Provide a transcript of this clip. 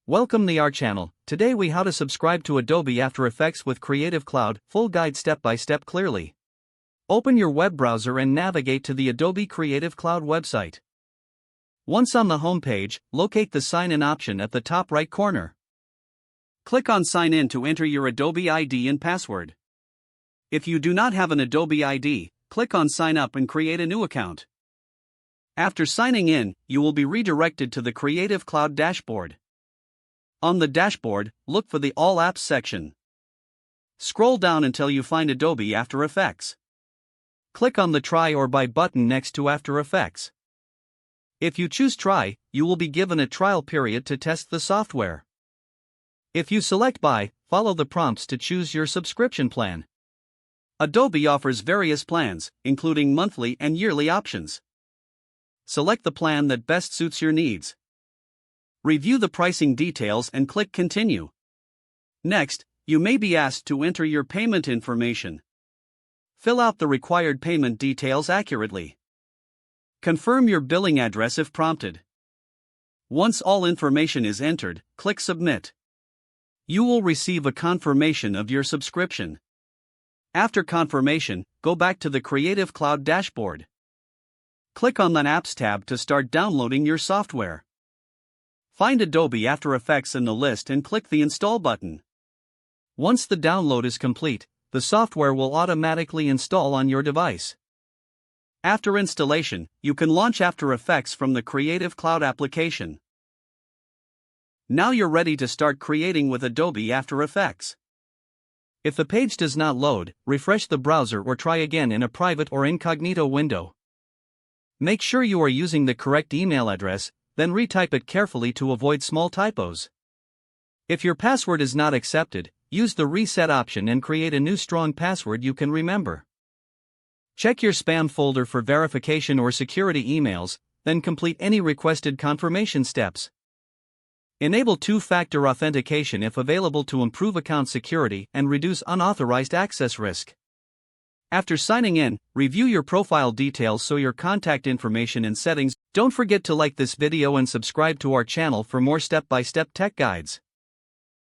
Welcome to our channel. Today we how to subscribe to Adobe After Effects with Creative Cloud, full guide step by step clearly. Open your web browser and navigate to the Adobe Creative Cloud website. Once on the home page, locate the Sign In option at the top right corner. Click on Sign In to enter your Adobe ID and password. If you do not have an Adobe ID, click on Sign Up and create a new account. After signing in, you will be redirected to the Creative Cloud dashboard. On the dashboard, look for the All Apps section. Scroll down until you find Adobe After Effects. Click on the Try or Buy button next to After Effects. If you choose Try, you will be given a trial period to test the software. If you select Buy, follow the prompts to choose your subscription plan. Adobe offers various plans, including monthly and yearly options. Select the plan that best suits your needs. Review the pricing details and click Continue. Next, you may be asked to enter your payment information. Fill out the required payment details accurately. Confirm your billing address if prompted. Once all information is entered, click Submit. You will receive a confirmation of your subscription. After confirmation, go back to the Creative Cloud dashboard. Click on the Apps tab to start downloading your software. Find Adobe After Effects in the list and click the Install button. Once the download is complete, the software will automatically install on your device. After installation, you can launch After Effects from the Creative Cloud application. Now you're ready to start creating with Adobe After Effects. If the page does not load, refresh the browser or try again in a private or incognito window. Make sure you are using the correct email address, then retype it carefully to avoid small typos. If your password is not accepted, use the Reset option and create a new strong password you can remember. Check your spam folder for verification or security emails, then complete any requested confirmation steps. Enable two-factor authentication if available to improve account security and reduce unauthorized access risk. After signing in, review your profile details so your contact information and settings. Don't forget to like this video and subscribe to our channel for more step-by-step tech guides.